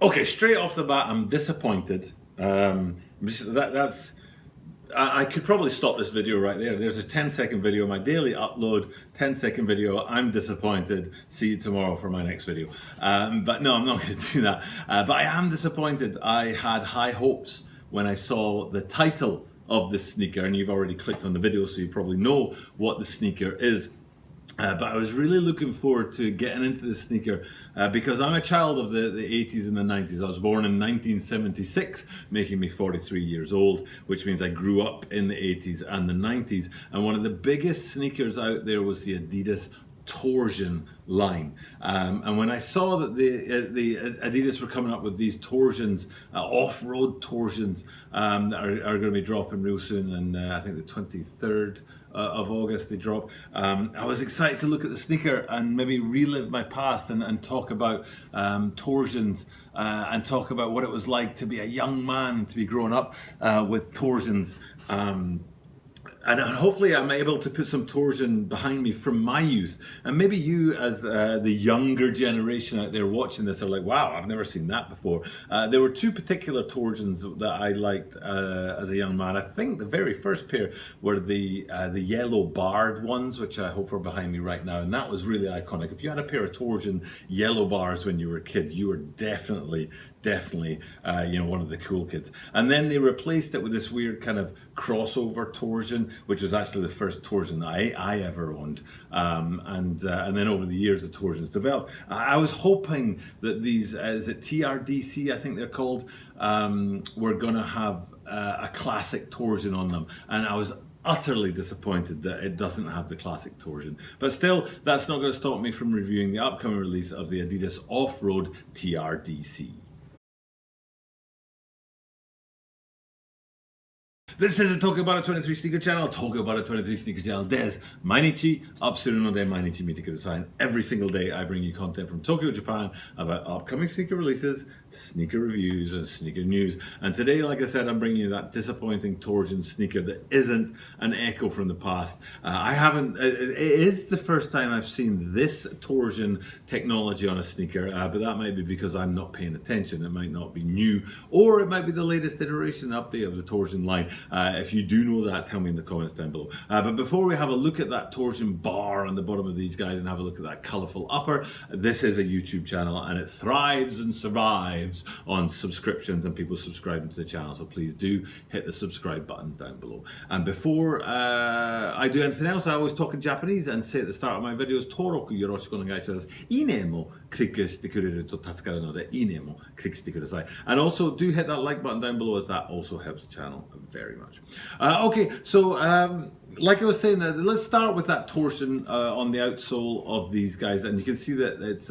Okay, straight off the bat, I'm disappointed. I could probably stop this video right there. There's a 10-second video, my daily upload, 10-second video. I'm disappointed. See you tomorrow for my next video. But no, I'm not going to do that. But I am disappointed. I had high hopes when I saw the title of this sneaker, and you've already clicked on the video, so you probably know what the sneaker is. But I was really looking forward to getting into this sneaker because I'm a child of the 80s and the 90s. I was born in 1976, making me 43 years old, which means I grew up in the 80s and the 90s. And one of the biggest sneakers out there was the Adidas Torsion line, and when I saw that the Adidas were coming up with these torsions, off-road torsions, that are going to be dropping real soon, and I think the 23rd of August they drop. I was excited to look at the sneaker and maybe relive my past and talk about torsions and talk about what it was like to be a young man, to be growing up with torsions. And hopefully I'm able to put some torsion behind me from my youth. And maybe you, as the younger generation out there watching this, are like, wow, I've never seen that before. There were two particular torsions that I liked as a young man. I think the very first pair were the yellow barred ones, which I hope are behind me right now. And that was really iconic. If you had a pair of torsion yellow bars when you were a kid, you were definitely one of the cool kids. And then they replaced it with this weird kind of crossover torsion, which was actually the first torsion that I ever owned. And then over the years the torsions developed. I was hoping that these, is it TRDC I think they're called, were gonna have a classic torsion on them, and I was utterly disappointed that it doesn't have the classic torsion. But still, that's not going to stop me from reviewing the upcoming release of the Adidas Off-Road TRDC. This is a Tokyo Buttermovement 23 sneaker channel, Tokyo Buttermovement 23 sneaker channel des Mainichi Absuru no de Mainichi Mite Kudasai. Every single day I bring you content from Tokyo, Japan about upcoming sneaker releases, sneaker reviews and sneaker news. And today, like I said, I'm bringing you that disappointing torsion sneaker that isn't an echo from the past. It is the first time I've seen this torsion technology on a sneaker, but that might be because I'm not paying attention. It might not be new, or it might be the latest iteration update of the torsion line. If you do know that, tell me in the comments down below. But before we have a look at that torsion bar on the bottom of these guys and have a look at that colourful upper, this is a YouTube channel and it thrives and survives on subscriptions and people subscribing to the channel. So please do hit the subscribe button down below. And before I do anything else, I always talk in Japanese and say at the start of my videos, Toroku yoroshiku onegai shimasu. Ine mo click shite kureru to tatsukaru node, ine mo click shite kudasai. And also do hit that like button down below, as that also helps the channel very much. Okay, so like I was saying, let's start with that torsion on the outsole of these guys, and you can see that it's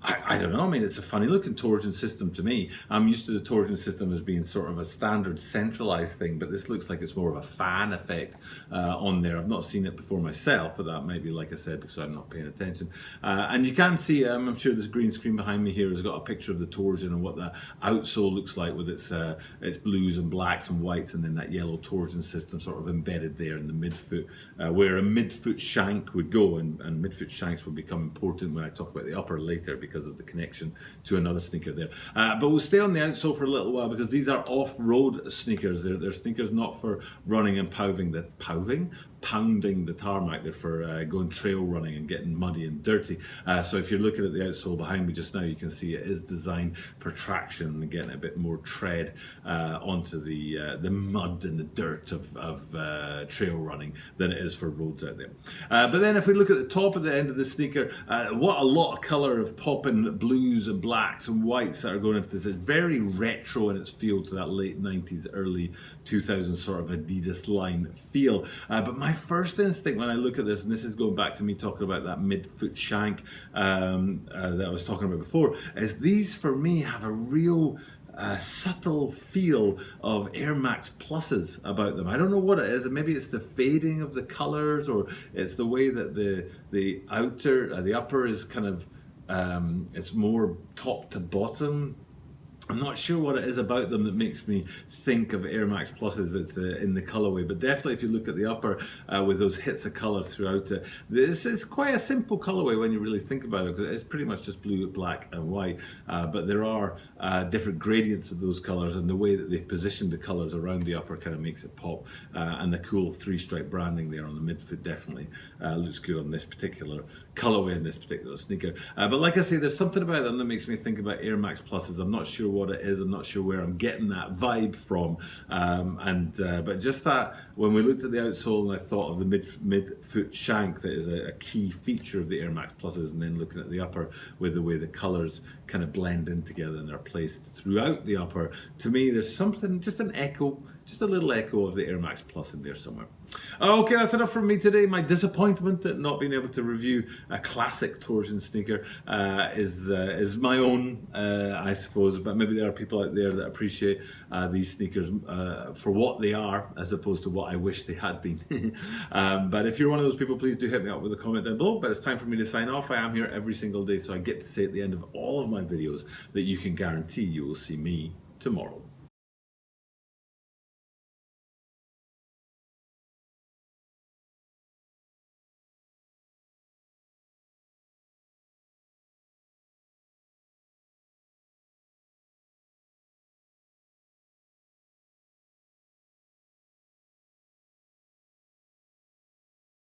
I don't know, I mean, it's a funny looking torsion system to me. I'm used to the torsion system as being sort of a standard centralized thing, but this looks like it's more of a fan effect on there. I've not seen it before myself, but that might be, like I said, because I'm not paying attention. And you can see, I'm sure this green screen behind me here has got a picture of the torsion and what the outsole looks like with its blues and blacks and whites, and then that yellow torsion system sort of embedded there in the midfoot, where a midfoot shank would go, and midfoot shanks will become important when I talk about the upper later, because of the connection to another sneaker there. But we'll stay on the outsole for a little while because these are off-road sneakers. They're sneakers not for running and pounding the tarmac. They're for going trail running and getting muddy and dirty. So if you're looking at the outsole behind me just now, you can see it is designed for traction and getting a bit more tread onto the mud and the dirt of trail running than it is for roads out there. But then if we look at the top of the end of the sneaker, what a lot of colour of popping blues and blacks and whites that are going into this. It's very retro in its feel to that late 90s, early 2000s sort of Adidas line feel. But my first instinct when I look at this, and this is going back to me talking about that midfoot shank that I was talking about before, is these for me have a real subtle feel of Air Max Pluses about them. I don't know what it is. Maybe it's the fading of the colors, or it's the way that the upper is kind of it's more top to bottom. I'm not sure what it is about them that makes me think of Air Max Pluses. It's in the colorway, but definitely if you look at the upper with those hits of color throughout it, this is quite a simple colorway when you really think about it, because it's pretty much just blue, black and white, but there are different gradients of those colors, and the way that they've positioned the colors around the upper kind of makes it pop, and the cool 3-stripe branding there on the midfoot definitely looks good on this particular colorway in this particular sneaker. But like I say, there's something about them that makes me think about Air Max Pluses. I'm not sure what it is, I'm not sure where I'm getting that vibe from, but just that when we looked at the outsole and I thought of the mid-foot shank, that is a key feature of the Air Max Pluses, and then looking at the upper with the way the colors kind of blend in together and they're placed throughout the upper, to me there's something, just an echo, just a little echo of the Air Max Plus in there somewhere. Okay, that's enough from me today. My disappointment at not being able to review a classic torsion sneaker is my own, I suppose, but maybe there are people out there that appreciate these sneakers for what they are as opposed to what I wish they had been. But if you're one of those people, please do hit me up with a comment down below. But it's time for me to sign off. I am here every single day, so I get to say at the end of all of my videos that you can guarantee you will see me tomorrow.